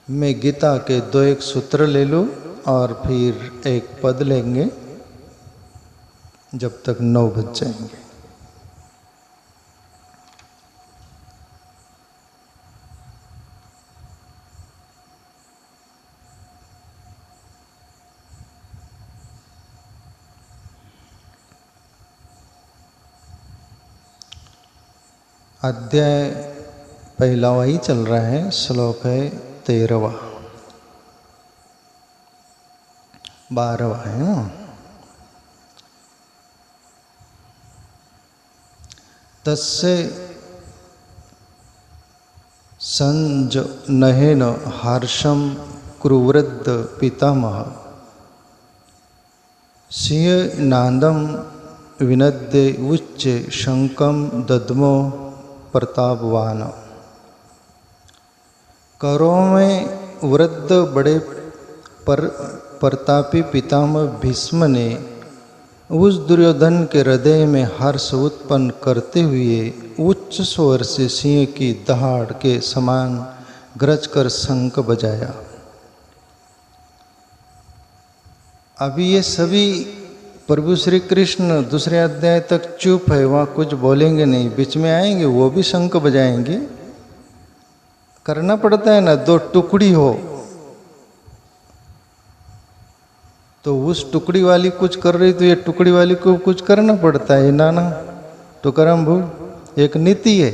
मैं गीता के 2-1 सूत्र ले लूँ और फिर एक पद लेंगे जब तक 9 बज जाएंगे। अध्याय पहला वही चल रहा है, श्लोक है 13वां 12वां है ना। तस्य संजनहेन हर्षं कुरुवृद्ध पितामह सिंह नादं विनद्य उच्च शंकं दद्मो प्रतापवान। कौरवों में वृद्ध बड़े प्रतापी पितामह भीष्म ने उस दुर्योधन के हृदय में हर्ष उत्पन्न करते हुए उच्च स्वर से सिंह की दहाड़ के समान गरज कर शंख बजाया। अभी ये सभी प्रभु श्री कृष्ण दूसरे अध्याय तक चुप है, वहाँ कुछ बोलेंगे नहीं, बीच में आएंगे वो भी शंख बजाएंगे। करना पड़ता है ना, 2 टुकड़ी हो तो उस टुकड़ी वाली कुछ कर रही तो ये टुकड़ी वाली को कुछ करना पड़ता है। नाना टुकरम भूल एक नीति है।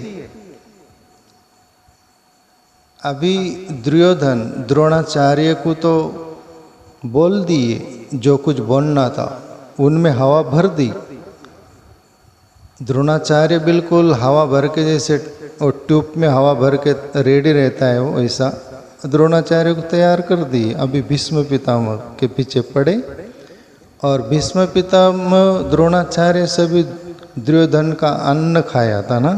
अभी दुर्योधन द्रोणाचार्य को तो बोल दिए जो कुछ बोलना था, उनमें हवा भर दी। द्रोणाचार्य बिल्कुल हवा भर के जैसे और ट्यूब में हवा भर के रेडी रहता है, वो ऐसा द्रोणाचार्य को तैयार कर दी। अभी भीष्म पितामह के पीछे पड़े और भीष्म पितामह द्रोणाचार्य सभी दुर्योधन का अन्न खाया था ना।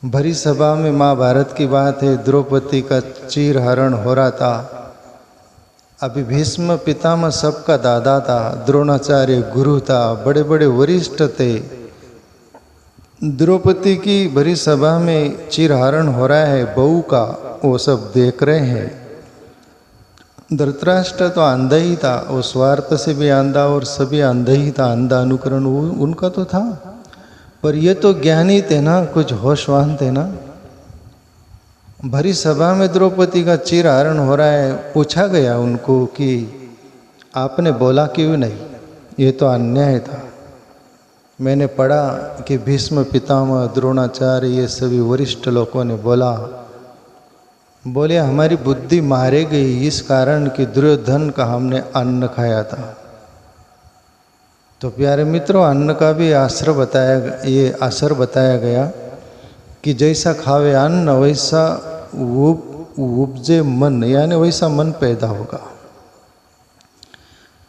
भरी सभा में महाभारत की बात है, द्रौपदी का चीरहरण हो रहा था। अभी भीष्म पितामह सबका दादा था, द्रोणाचार्य गुरु था, बड़े बड़े वरिष्ठ थे। द्रौपदी की भरी सभा में चीरहरण हो रहा है बहू का, वो सब देख रहे हैं। धृतराष्ट्र तो अंधा ही था, वो स्वार्थ से भी अंधा और सभी अंधा ही था, अंधा अनुकरण उनका तो था। पर ये तो ज्ञानी थे ना, कुछ होशवान थे ना। भरी सभा में द्रौपदी का चीरहरण हो रहा है, पूछा गया उनको कि आपने बोला क्यों नहीं, ये तो अन्याय था। मैंने पढ़ा कि भीष्म पितामह द्रोणाचार्य ये सभी वरिष्ठ लोगों ने बोले हमारी बुद्धि मारे गई इस कारण कि दुर्योधन का हमने अन्न खाया था। तो प्यारे मित्रों, अन्न का भी असर बताया गया कि जैसा खावे अन्न वैसा उपजे मन, यानी वैसा मन पैदा होगा।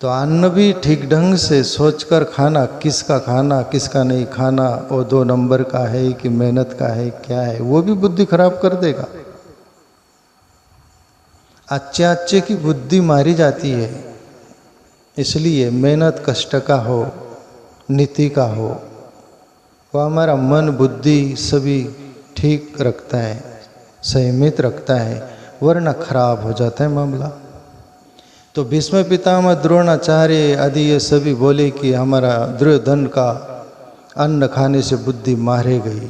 तो अन्न भी ठीक ढंग से सोचकर खाना, किसका नहीं खाना, वो 2 नंबर का है कि मेहनत का है, क्या है, वो भी बुद्धि खराब कर देगा। अच्छे की बुद्धि मारी जाती है। इसलिए मेहनत कष्ट का हो, नीति का हो, वो हमारा मन बुद्धि सभी ठीक रखता है, संयमित रखता है, वरना खराब हो जाता है मामला। तो भीष्म पितामह द्रोणाचार्य आदि ये सभी बोले कि हमारा दुर्योधन का अन्न खाने से बुद्धि मारे गई।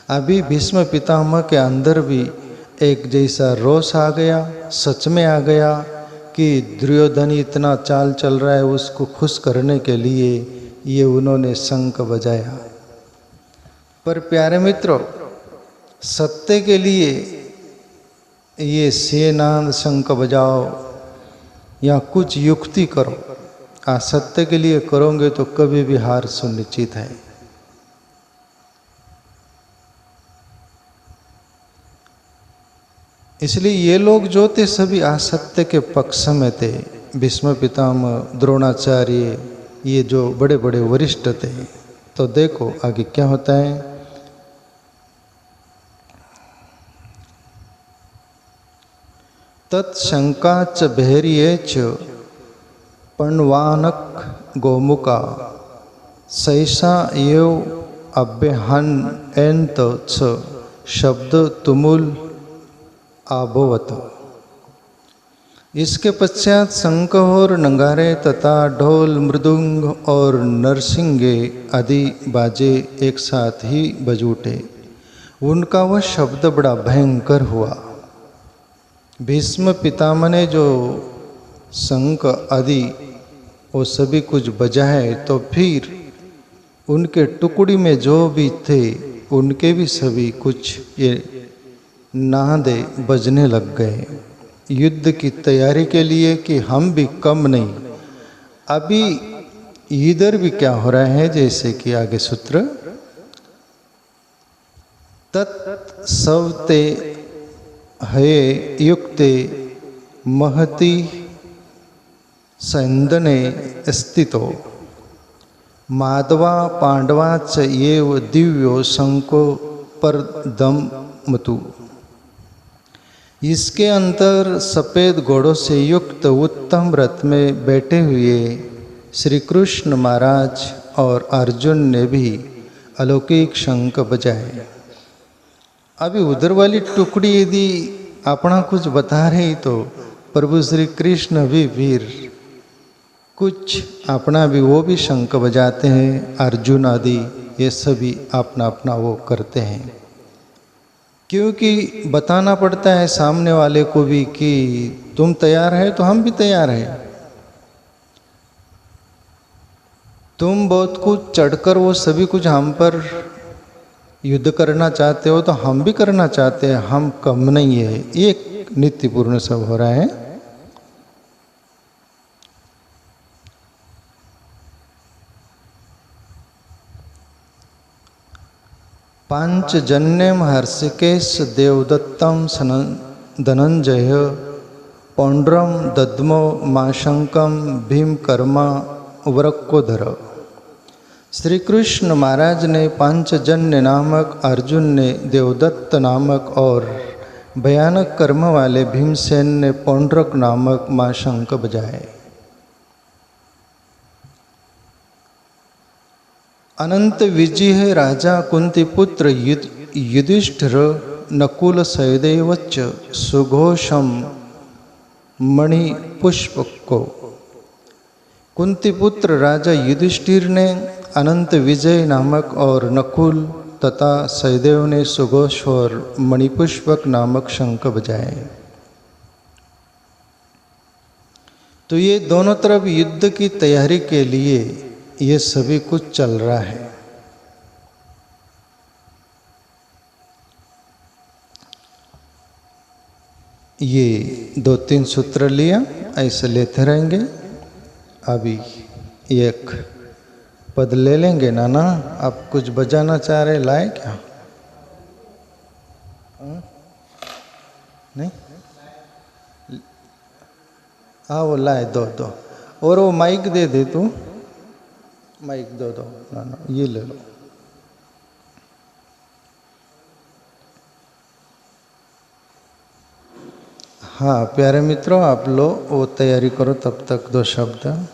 अभी भीष्म पितामह के अंदर भी एक जैसा रोष आ गया, सच में आ गया कि दुर्योधन इतना चाल चल रहा है, उसको खुश करने के लिए ये उन्होंने शंख बजाया। पर प्यारे मित्रों, सत्य के लिए ये सेनाद शंख बजाओ या कुछ युक्ति करो, असत्य के लिए करोगे तो कभी भी हार सुनिश्चित है। इसलिए ये लोग जो थे सभी असत्य के पक्ष में थे। भीष्म पितामह द्रोणाचार्य ये जो बड़े बड़े वरिष्ठ थे। तो देखो आगे क्या होता है। तत्शंका च बहरिये च पण्वानक गोमुका सैषा एव अभ्यहन एंत च शब्द तुमुल आभवत। इसके पश्चात शंख और नगारे तथा ढोल मृदुंग और नरसिंगे आदि बाजे एक साथ ही बज उठे। उनका वह शब्द बड़ा भयंकर हुआ। भीष्म पितामह ने जो शंख आदि वो सभी कुछ बजाए तो फिर उनके टुकड़ी में जो भी थे उनके भी सभी कुछ ये नादे बजने लग गए युद्ध की तैयारी के लिए कि हम भी कम नहीं। अभी इधर भी क्या हो रहा है, जैसे कि आगे सूत्र तत्सवते हये युक्ते महति सैंदने स्थितो माधवा पांडवा च एव दिव्यो शंको परदमतु। इसके अंतर सफ़ेद घोड़ों से युक्त उत्तम रथ में बैठे हुए श्री कृष्ण महाराज और अर्जुन ने भी अलौकिक शंख बजाए। अभी उधर वाली टुकड़ी यदि अपना कुछ बता रही तो प्रभु श्री कृष्ण भी वीर कुछ अपना भी वो भी शंख बजाते हैं। अर्जुन आदि ये सभी अपना अपना वो करते हैं, क्योंकि बताना पड़ता है सामने वाले को भी कि तुम तैयार है तो हम भी तैयार हैं। तुम बहुत कुछ चढ़कर वो सभी कुछ हम पर युद्ध करना चाहते हो तो हम भी करना चाहते हैं, हम कम नहीं है। ये नीतिपूर्ण सब हो रहा है। पांचजन्यम हर्षिकेश देवदत्तम धनंजय पौंड्रम दद्मो माशंकम भीमकर्मा वरक्कोधर। श्री कृष्ण महाराज ने पांचजन्य नामक, अर्जुन ने देवदत्त नामक और भयानक कर्म वाले भीमसेन ने पौंड्रक नामक माशंक बजाए। अनंत विजय राजा कुंती पुत्र युधिष्ठिर नकुल सहदेवच सुघोषम मणिपुष्पको। कुंती पुत्र राजा युधिष्ठिर ने अनंत विजय नामक और नकुल तथा सहदेव ने सुघोष और मणिपुष्पक नामक शंख बजाए। तो ये दोनों तरफ युद्ध की तैयारी के लिए ये सभी कुछ चल रहा है। ये 2-3 सूत्र लिया, ऐसे लेते रहेंगे। अभी एक पद ले लेंगे। नाना आप कुछ बजाना चाह रहे, लाए क्या? नहीं, हाँ वो लाए, दो और वो माइक दे दे तू, माइक दो ना ये ले लो। हाँ प्यारे मित्रों, आप लो वो तैयारी करो, तब तक 2 शब्द।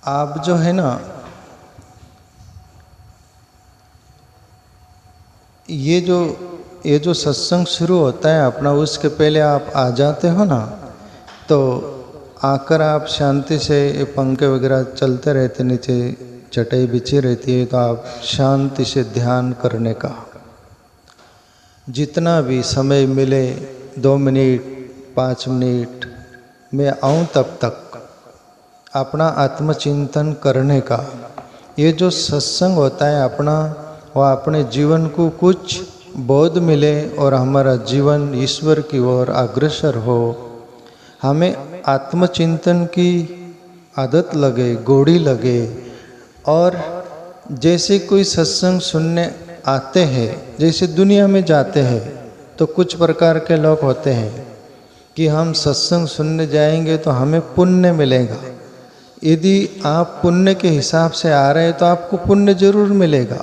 आप जो है ना, ये जो सत्संग शुरू होता है अपना, उसके पहले आप आ जाते हो ना, तो आकर आप शांति से, पंखे वगैरह चलते रहते, नीचे चटाई बिछी रहती है, तो आप शांति से ध्यान करने का जितना भी समय मिले, 2 मिनट 5 मिनट मैं आऊँ तब तक अपना आत्मचिंतन करने का। ये जो सत्संग होता है अपना, वह अपने जीवन को कुछ बोध मिले और हमारा जीवन ईश्वर की ओर अग्रसर हो, हमें आत्मचिंतन की आदत लगे, गोड़ी लगे। और जैसे कोई सत्संग सुनने आते हैं, जैसे दुनिया में जाते हैं तो कुछ प्रकार के लोग होते हैं कि हम सत्संग सुनने जाएंगे तो हमें पुण्य मिलेगा। यदि आप पुण्य के हिसाब से आ रहे हैं तो आपको पुण्य जरूर मिलेगा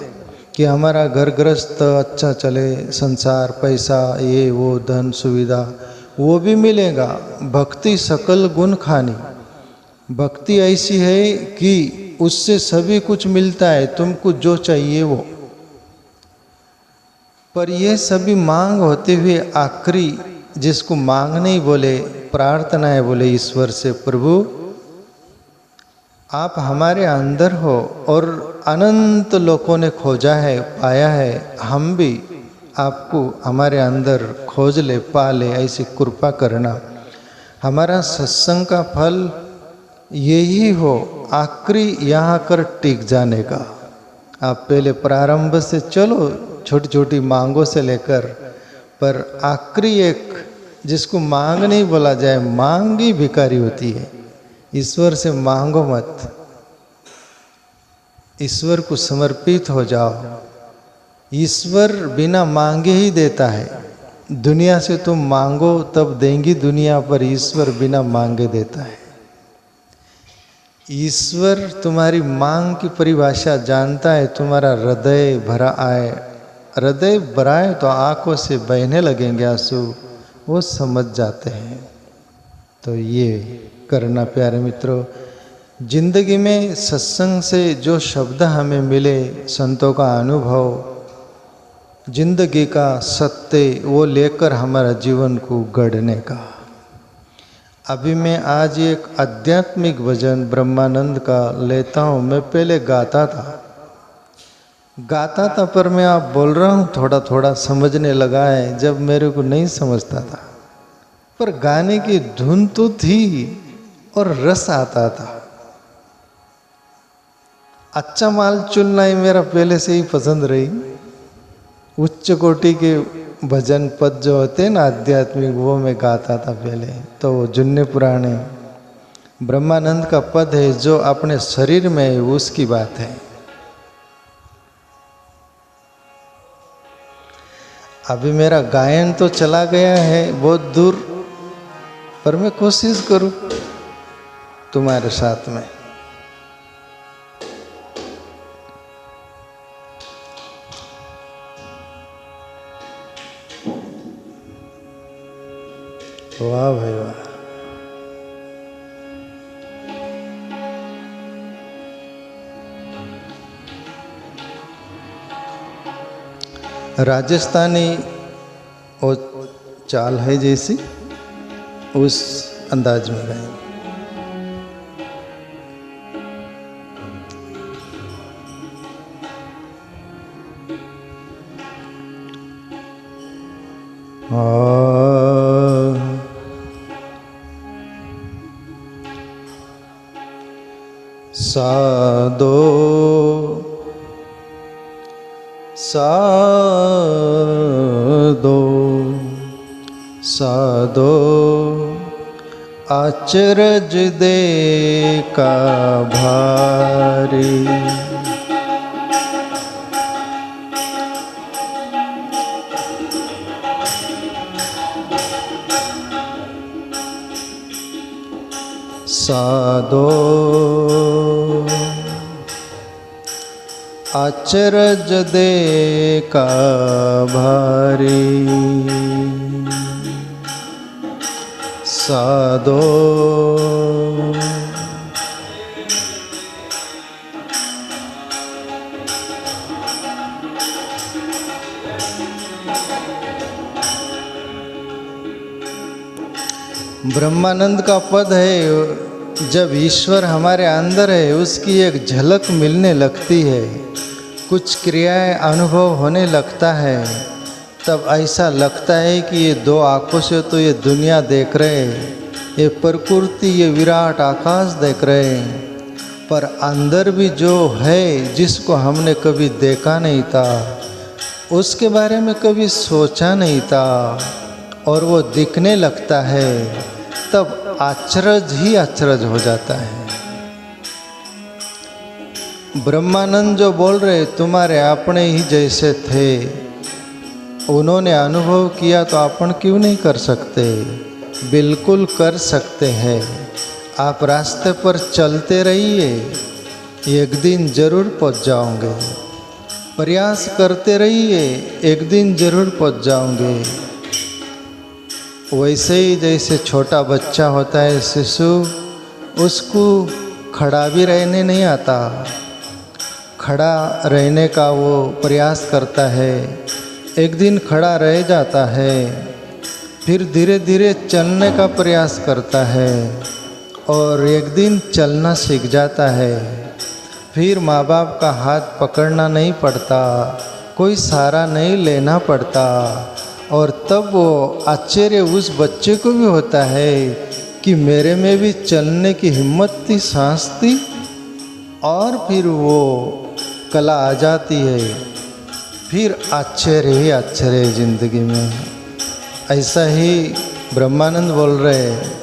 कि हमारा घर गृहस्थ अच्छा चले, संसार, पैसा, ये वो, धन सुविधा वो भी मिलेगा। भक्ति सकल गुण खानी, भक्ति ऐसी है कि उससे सभी कुछ मिलता है, तुमको जो चाहिए वो। पर ये सभी मांग होते हुए आखिरी जिसको मांग नहीं बोले, प्रार्थना है बोले ईश्वर से, प्रभु आप हमारे अंदर हो और अनंत लोगों ने खोजा है, पाया है, हम भी आपको हमारे अंदर खोज ले, पा ले, ऐसी कृपा करना। हमारा सत्संग का फल यही हो, आखिरी यहाँ कर टिक जाने का। आप पहले प्रारंभ से चलो, छोटी छोटी मांगों से लेकर, पर आखिरी एक जिसको मांग नहीं बोला जाए, मांग ही भिखारी होती है। ईश्वर से मांगो मत, ईश्वर को समर्पित हो जाओ। ईश्वर बिना मांगे ही देता है। दुनिया से तुम मांगो तब देंगी दुनिया, पर ईश्वर बिना मांगे देता है। ईश्वर तुम्हारी मांग की परिभाषा जानता है। तुम्हारा हृदय भरा आए, हृदय भरा है तो आंखों से बहने लगेंगे आंसू, वो समझ जाते हैं। तो ये करना प्यारे मित्रों, जिंदगी में सत्संग से जो शब्द हमें मिले, संतों का अनुभव, जिंदगी का सत्य, वो लेकर हमारा जीवन को गढ़ने का। अभी मैं आज एक आध्यात्मिक भजन ब्रह्मानंद का लेता हूँ। मैं पहले गाता था पर मैं आप बोल रहा हूँ थोड़ा थोड़ा समझने लगा है, जब मेरे को नहीं समझता था। पर गाने की धुन तो थी और रस आता था। अच्छा माल चुनना ही मेरा पहले से ही पसंद रही। उच्च कोटि के भजन पद जो होते हैं ना आध्यात्मिक, वो मैं गाता था पहले। तो वो जुन्ने पुराने ब्रह्मानंद का पद है जो अपने शरीर में है, उसकी बात है। अभी मेरा गायन तो चला गया है बहुत दूर, पर मैं कोशिश करूं तुम्हारे साथ में। वाह भाई वाह। राजस्थानी वो चाल है जैसी, उस अंदाज में गाएंगे। सादो सादो सादो अचरज दे का भारी, सादो अचरज दे का भारी, सादो ब्रह्मानंद का पद है। जब ईश्वर हमारे अंदर है, उसकी एक झलक मिलने लगती है, कुछ क्रियाएं अनुभव होने लगता है, तब ऐसा लगता है कि ये दो आँखों से तो ये दुनिया देख रहे हैं, ये प्रकृति, ये विराट आकाश देख रहे हैं, पर अंदर भी जो है जिसको हमने कभी देखा नहीं था, उसके बारे में कभी सोचा नहीं था, और वो दिखने लगता है, तब अचरज ही अचरज हो जाता है। ब्रह्मानंद जो बोल रहे तुम्हारे अपने ही जैसे थे, उन्होंने अनुभव किया तो अपन क्यों नहीं कर सकते? बिल्कुल कर सकते हैं। आप रास्ते पर चलते रहिए, एक दिन जरूर पहुंच जाओगे। प्रयास करते रहिए, एक दिन जरूर पहुंच जाओगे। वैसे ही जैसे छोटा बच्चा होता है, शिशु, उसको खड़ा भी रहने नहीं आता, खड़ा रहने का वो प्रयास करता है, एक दिन खड़ा रह जाता है, फिर धीरे धीरे चलने का प्रयास करता है और एक दिन चलना सीख जाता है। फिर माँ बाप का हाथ पकड़ना नहीं पड़ता, कोई सहारा नहीं लेना पड़ता, और तब वो आश्चर्य उस बच्चे को भी होता है कि मेरे में भी चलने की हिम्मत थी, सांस थी, और फिर वो कला आ जाती है। फिर आश्चर्य ही आश्चर्य जिंदगी में। ऐसा ही ब्रह्मानंद बोल रहे हैं।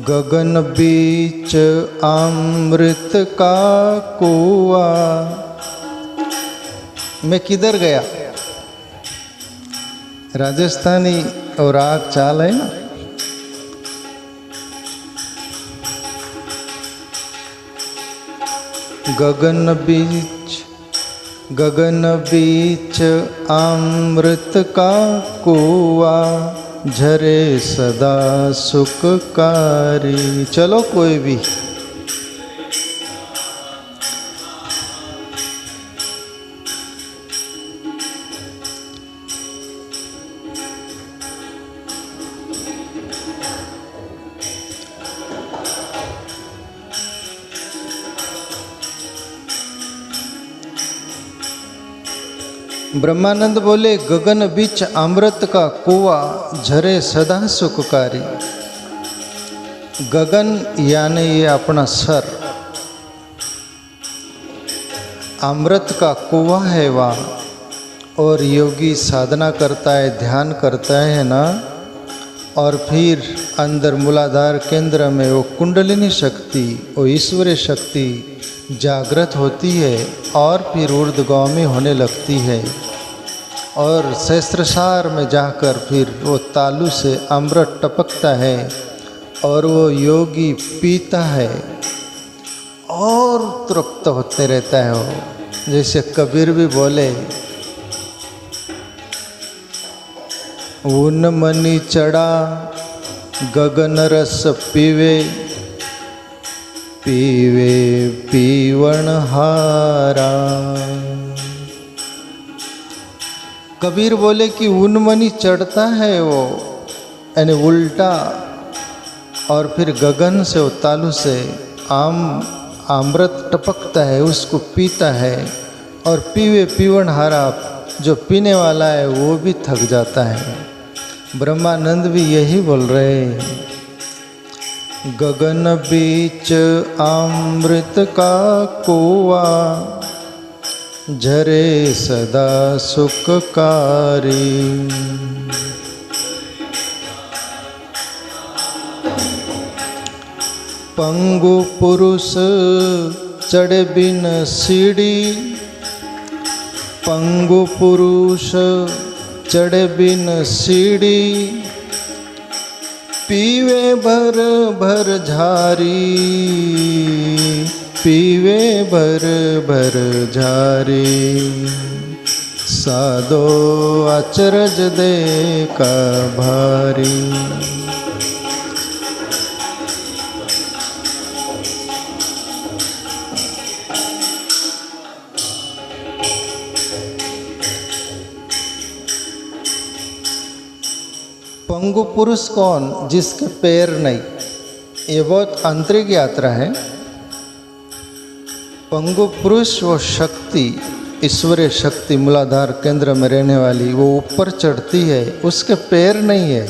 गगन बीच अमृत का कुआ। मैं किधर गया? राजस्थानी और राग चाल है ना। गगन बीच अमृत का कुआ, झरे सदा सुखकारी। चलो कोई भी। ब्रह्मानंद बोले, गगन बीच अमृत का कुआ, झरे सदा सुखकारी। गगन यानी ये अपना सर, अमृत का कुआ है वहाँ। और योगी साधना करता है, ध्यान करता है ना, और फिर अंदर मूलाधार केंद्र में वो कुंडलिनी शक्ति, वो ईश्वरीय शक्ति जागृत होती है और फिर ऊर्ध्वगामी होने लगती है। और सहस्त्रसार में जाकर फिर वो तालू से अमृत टपकता है और वो योगी पीता है और तृप्त होते रहता है वो। जैसे कबीर भी बोले, ऊन मनी चढ़ा गगन रस पीवे, पीवे पीवन हारा। कबीर बोले कि उन्मनी चढ़ता है वो, यानी उल्टा, और फिर गगन से वो तालू से अमृत टपकता है, उसको पीता है, और पीवे पीवन हारा, जो पीने वाला है वो भी थक जाता है। ब्रह्मानंद भी यही बोल रहे हैं। गगन बीच अमृत का कुआ, झरे सदा सुखकारी। पंगु पुरुष चढ़े बिन सीढ़ी, पंगु पुरुष चढ़े बिन सीढ़ी, पीवे भर भर झारी, पीवे भर भर झारी। साधो अचरज देखा भारी। पंगु पुरुष कौन? जिसके पैर नहीं। ये बहुत आंतरिक यात्रा है। पंगु पुरुष वो शक्ति, ईश्वरीय शक्ति मूलाधार केंद्र में रहने वाली, वो ऊपर चढ़ती है, उसके पैर नहीं है,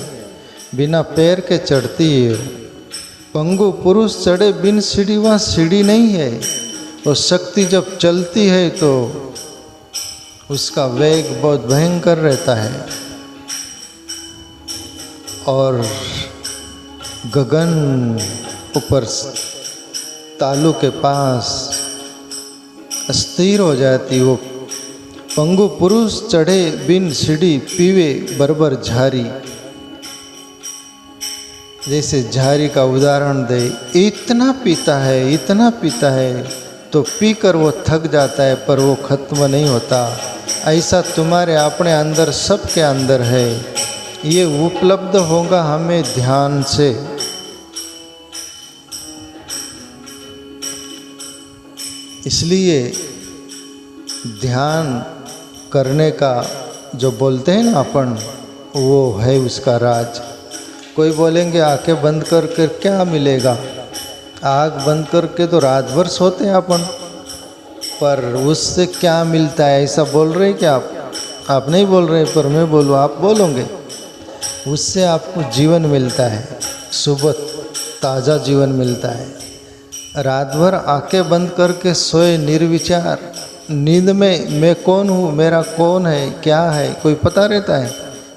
बिना पैर के चढ़ती है। पंगु पुरुष चढ़े बिन सीढ़ी, वहाँ सीढ़ी नहीं है। वो शक्ति जब चलती है तो उसका वेग बहुत भयंकर रहता है। और गगन ऊपर तालू के पास स्थिर हो जाती। वो पंगु पुरुष चढ़े बिन सीढ़ी, पीवे बरबर झारी। जैसे झारी का उदाहरण दे, इतना पीता है, इतना पीता है, तो पीकर वो थक जाता है, पर वो खत्म नहीं होता। ऐसा तुम्हारे अपने अंदर, सबके अंदर है। ये उपलब्ध होगा हमें ध्यान से। इसलिए ध्यान करने का जो बोलते हैं ना अपन, वो है उसका राज। कोई बोलेंगे आंखें बंद करके क्या मिलेगा, आँख बंद करके तो रात भर सोते हैं अपन, पर उससे क्या मिलता है ऐसा बोल रहे हैं क्या आप नहीं बोल रहे, पर मैं बोलूँ, आप बोलोगे। उससे आपको जीवन मिलता है, सुबह ताज़ा जीवन मिलता है। रात भर आंखें बंद करके सोए निर्विचार, नींद में मैं कौन हूँ, मेरा कौन है, क्या है, कोई पता रहता है?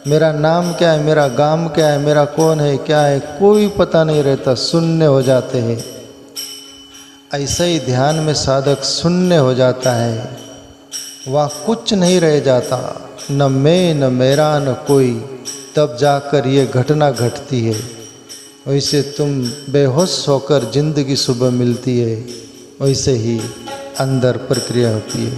मेरा नाम क्या है, मेरा गांव क्या है, मेरा कौन है, क्या है, कोई पता नहीं रहता, शून्य हो जाते हैं। ऐसे ही ध्यान में साधक शून्य हो जाता है, वहाँ कुछ नहीं रह जाता, न मैं न मेरा न कोई। तब जाकर ये घटना घटती है। वैसे तुम बेहोश होकर जिंदगी सुबह मिलती है, वैसे ही अंदर प्रक्रिया होती है।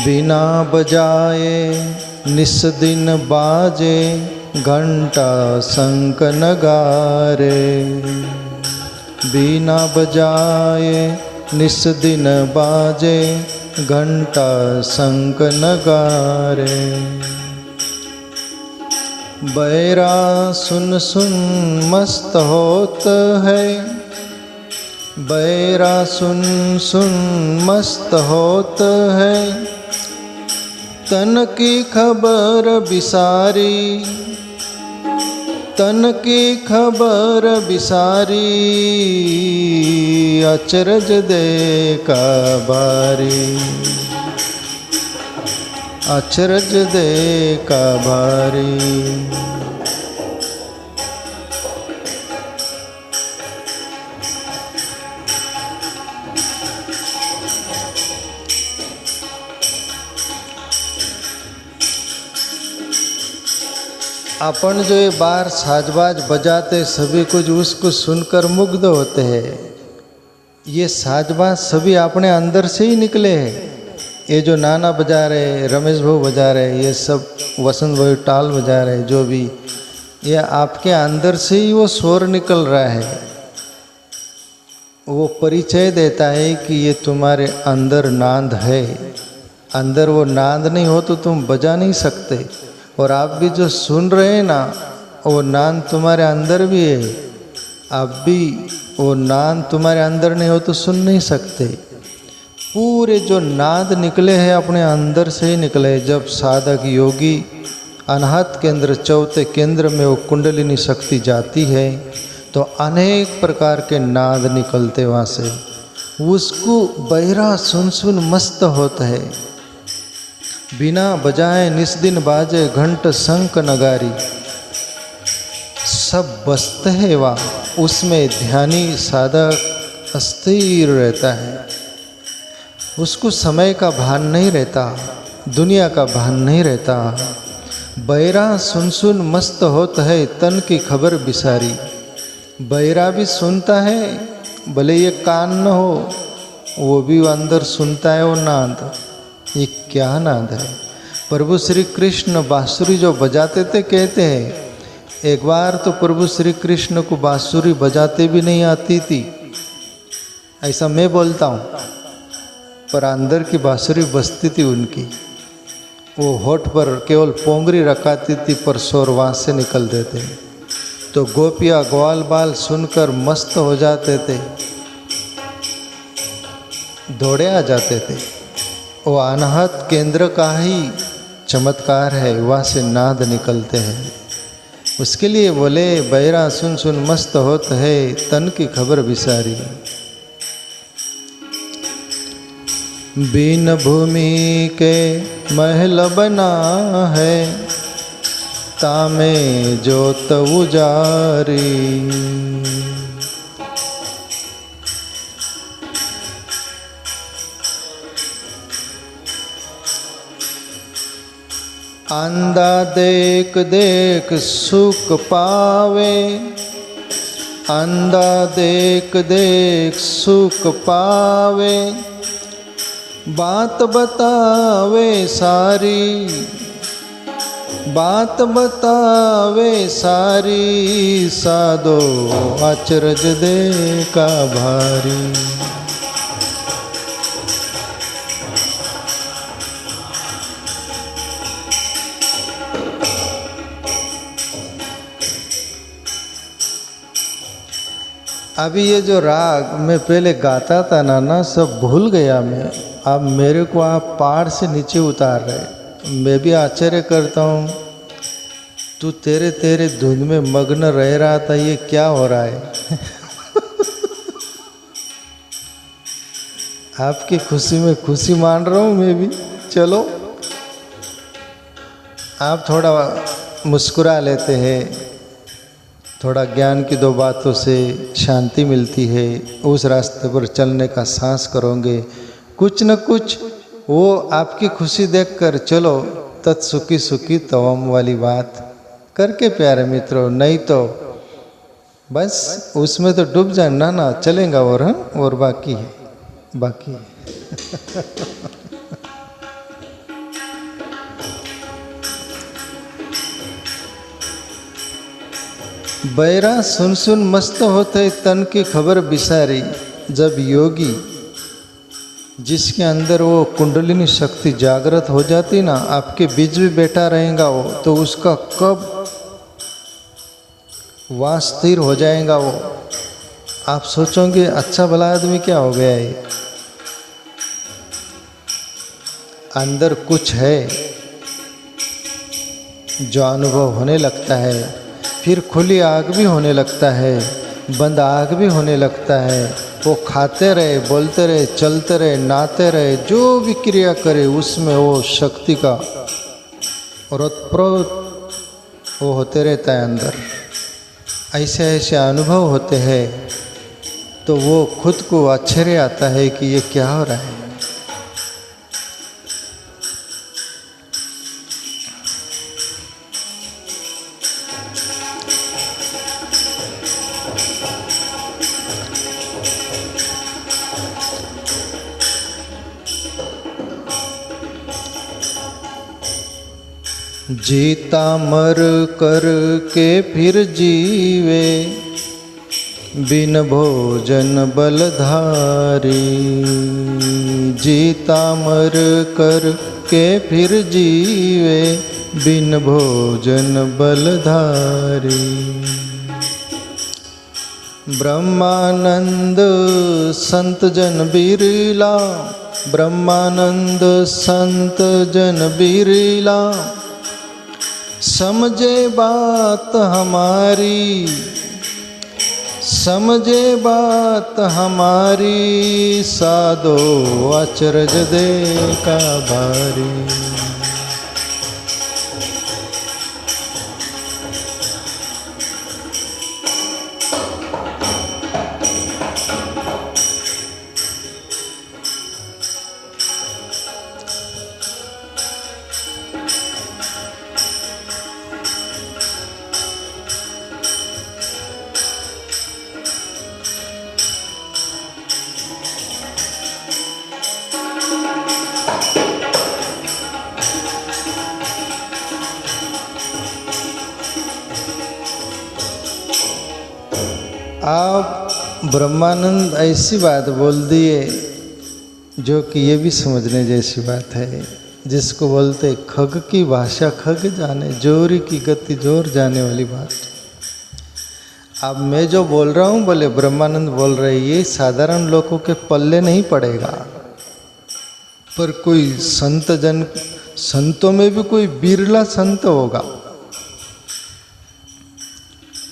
बिना बजाए निस दिन बाजे, घंटा शंख नगारे। बिना बजाए निस दिन बाजे, घंटा शंख नगारे। बैरा सुन सुन मस्त होत है, बैरा सुन सुन मस्त होत है। तन की खबर बिसारी, तन की खबर बिसारी। अचरज देखा बारी, अचरज देखा भारी। अपन जो ये बार साजबाज बजाते सभी कुछ उसको सुनकर मुग्ध होते हैं। ये साजबाज सभी अपने अंदर से ही निकले हैं। ये जो नाना बजा रहे, रमेश भाऊ बजा रहे, ये सब वसंत भाई टाल बजा रहे, जो भी, ये आपके अंदर से ही वो स्वर निकल रहा है। वो परिचय देता है कि ये तुम्हारे अंदर नाद है। अंदर वो नाद नहीं हो तो तुम बजा नहीं सकते। और आप भी जो सुन रहे हैं ना, वो नाद तुम्हारे अंदर भी है। आप भी वो नाद तुम्हारे अंदर नहीं हो तो सुन नहीं सकते। पूरे जो नाद निकले हैं अपने अंदर से ही निकले। जब साधक योगी अनाहत केंद्र, चौथे केंद्र में वो कुंडलिनी शक्ति जाती है तो अनेक प्रकार के नाद निकलते वहाँ से। उसको बहरा सुन सुन मस्त होता है। बिना बजाए निस दिन बाजे, घंट शंख नगारी। सब बजते हैं वहाँ, उसमें ध्यानी साधक अस्थिर रहता है। उसको समय का भान नहीं रहता, दुनिया का भान नहीं रहता। बैरा सुन सुन मस्त होता है, तन की खबर बिसारी। बैरा भी सुनता है, भले ये कान न हो, वो भी अंदर सुनता है वो नाद। ये क्या नाद है? प्रभु श्री कृष्ण बांसुरी जो बजाते थे, कहते हैं एक बार तो प्रभु श्री कृष्ण को बांसुरी बजाते भी नहीं आती थी, ऐसा मैं बोलता हूँ, पर अंदर की बांसुरी बजती थी उनकी। वो होठ पर केवल पोंगरी रखाती थी, पर शोर वहाँ से निकल देते। तो गोपिया ग्वाल बाल सुनकर मस्त हो जाते थे, दौड़े आ जाते थे। वो अनाहत केंद्र का ही चमत्कार है, वहाँ से नाद निकलते हैं। उसके लिए बोले बैरा सुन सुन मस्त होत है, तन की खबर बिसारी। बीन भूमि के महल बना है, तामे जोत उजारी। अंधा देख देख सुख पावे, अंधा देख देख सुख पावे। बात बतावे सारी, बात बतावे सारी, साधो अचरज दे का भारी। अभी ये जो राग मैं पहले गाता था ना सब भूल गया मैं। अब मेरे को आप पहाड़ से नीचे उतार रहे। मैं भी आश्चर्य करता हूँ, तू तेरे तेरे धुन में मग्न रह रहा था, ये क्या हो रहा है? आपकी खुशी में खुशी मान रहा हूँ मैं भी। चलो आप थोड़ा मुस्कुरा लेते हैं, थोड़ा ज्ञान की दो बातों से शांति मिलती है, उस रास्ते पर चलने का साहस करोगे। कुछ न कुछ वो आपकी खुशी देखकर चलो, तत्सुखी सुखी तवम वाली बात करके प्यारे मित्रों, नहीं तो बस उसमें तो डूब जाना ना चलेगा। और बाकी है, बाकी है। बैरा सुन सुन मस्त होते तन की खबर बिसारी। जब योगी जिसके अंदर वो कुंडलिनी शक्ति जागृत हो जाती ना, आपके बीच भी बैठा रहेगा वो, तो उसका कब वहाँ स्थिर हो जाएगा वो, आप सोचोगे अच्छा भला आदमी क्या हो गया है। अंदर कुछ है जो अनुभव होने लगता है, फिर खुली आग भी होने लगता है, बंद आग भी होने लगता है। वो खाते रहे, बोलते रहे, चलते रहे, नहाते रहे, जो भी क्रिया करे उसमें वो शक्ति का ओतप्रोत वो होते रहता है अंदर। ऐसे ऐसे अनुभव होते हैं तो वो खुद को आश्चर्य आता है कि ये क्या हो रहा है। जीता मर कर के फिर जीवे, बिन भोजन बलधारी। जीता मर कर के फिर जीवे, बिन भोजन बलधारी। ब्रह्मानंद संत जन बिरला, ब्रह्मानंद संत जन बिरला। समझे बात हमारी, समझे बात हमारी, साधो अचरज दे का भारी। आप ब्रह्मानंद ऐसी बात बोल दिए जो कि ये भी समझने जैसी बात है, जिसको बोलते खग की भाषा खग जाने, जोरी की गति जोर जाने वाली बात। अब मैं जो बोल रहा हूँ बोले ब्रह्मानंद बोल रहे, ये साधारण लोगों के पल्ले नहीं पड़ेगा। पर कोई संत जन, संतों में भी कोई बिरला संत होगा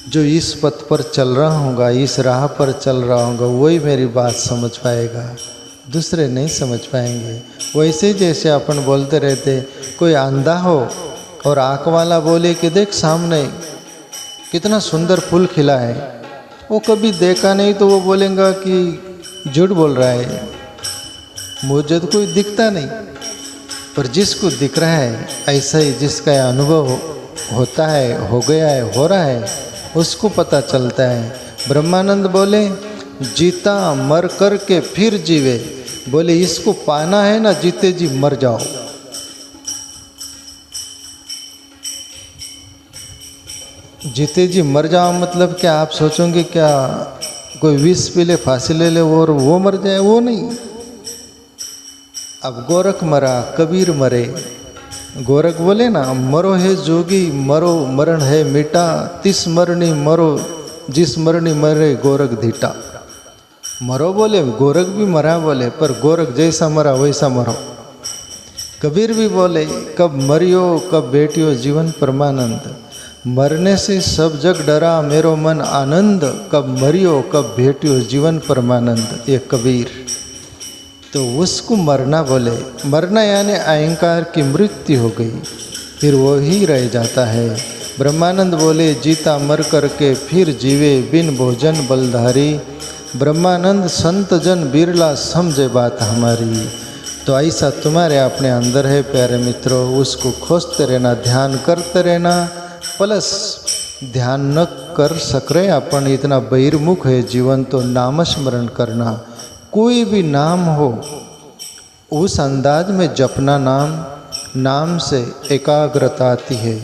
जो इस पथ पर चल रहा होगा, इस राह पर चल रहा होगा, वही मेरी बात समझ पाएगा, दूसरे नहीं समझ पाएंगे। वैसे जैसे अपन बोलते रहते, कोई अंधा हो और आँख वाला बोले कि देख सामने कितना सुंदर फूल खिला है, वो कभी देखा नहीं तो वो बोलेगा कि झूठ बोल रहा है, मुझे तो कोई दिखता नहीं। पर जिसको दिख रहा है, ऐसा ही जिसका अनुभव होता है, हो गया है, हो रहा है, उसको पता चलता है। ब्रह्मानंद बोले जीता मर कर के फिर जीवे, बोले इसको पाना है ना, जीते जी मर जाओ। जीते जी मर जाओ मतलब क्या? आप सोचोगे क्या कोई विष पी ले, फांसी ले ले और वो मर जाए? वो नहीं। अब गोरख मरा, कबीर मरे। गोरख बोले ना, मरो है जोगी मरो मरण है मिटा, तिस मरणी मरो जिस मरणी मरे गोरख धीटा। मरो बोले, गोरख भी मरा बोले, पर गोरख जैसा मरा वैसा मरो। कबीर भी बोले, कब मरियो कब बेटियो जीवन परमानंद, मरने से सब जग डरा मेरो मन आनंद, कब मरियो कब भेटियो जीवन परमानंद। ये कबीर। तो उसको मरना बोले, मरना यानी अहंकार की मृत्यु हो गई, फिर वो ही रह जाता है। ब्रह्मानंद बोले, जीता मर करके फिर जीवे बिन भोजन बलधारी, ब्रह्मानंद संत जन बिरला समझे बात हमारी। तो ऐसा तुम्हारे अपने अंदर है प्यारे मित्रों, उसको खोजते रहना, ध्यान करते रहना। प्लस ध्यान न कर सक रहे अपन, इतना बहिर्मुख है जीवन, तो नामस्मरण करना। कोई भी नाम हो उस अंदाज में जपना नाम। नाम से एकाग्रता आती है,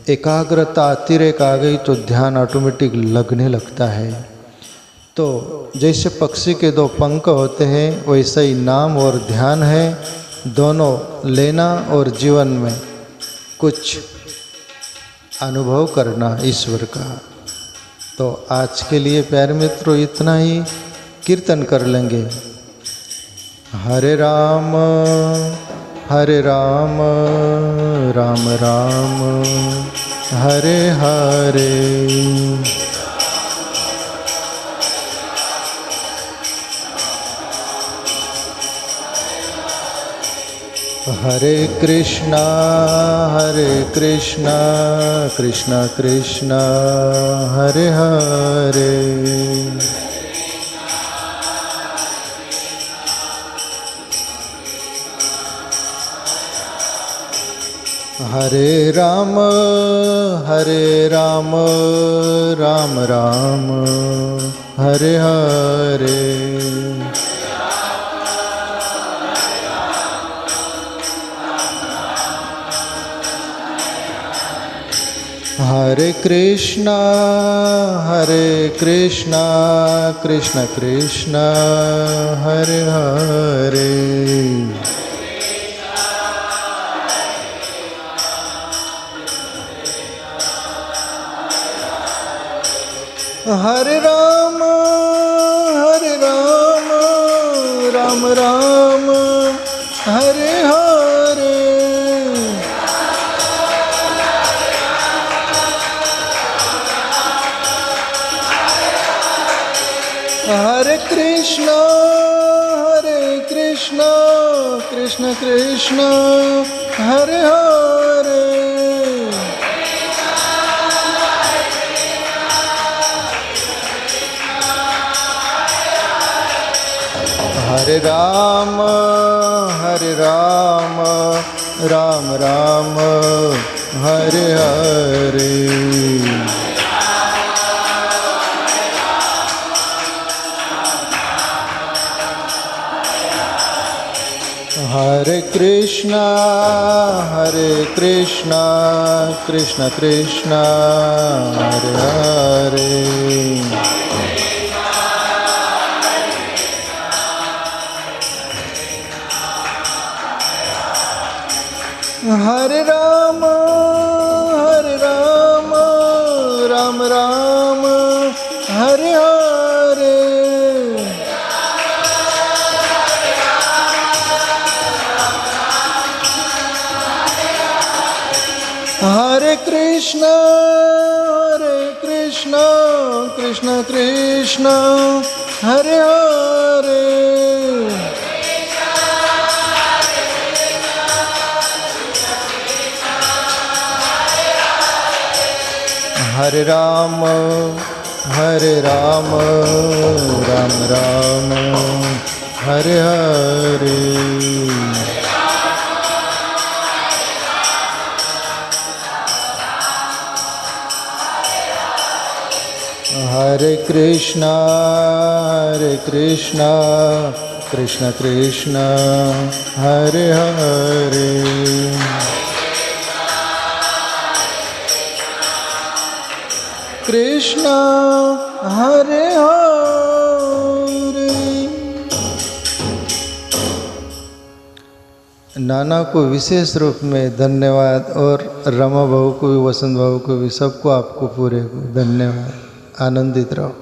एकाग्रता अतिरेक आ गई तो ध्यान ऑटोमेटिक लगने लगता है। तो जैसे पक्षी के दो पंख होते हैं, वैसे ही नाम और ध्यान है, दोनों लेना और जीवन में कुछ अनुभव करना ईश्वर का। तो आज के लिए प्यारे मित्रों इतना ही, कीर्तन कर लेंगे। हरे राम राम राम हरे हरे, हरे कृष्णा कृष्णा कृष्णा हरे हरे, हरे राम राम राम हरे हरे, हरे कृष्णा कृष्ण कृष्ण हरे हरे, हरे राम राम राम हरे हरे, हरे कृष्णा कृष्ण कृष्ण हरे हरे, हरे राम राम राम हरे हरे, हरे कृष्णा कृष्ण कृष्ण हरे हरे, हरे राम राम राम हरे हरे, हरे कृष्णा कृष्ण कृष्ण हरे हरे, हरे राम राम राम हरे हरे, हरे कृष्णा कृष्ण कृष्ण हरे हरे, कृष्ण हरे हरे। नाना को विशेष रूप में धन्यवाद, और रमा भाव को भी, वसंत भाव को भी, सबको आपको पूरे को धन्यवाद। आनंदित रहो।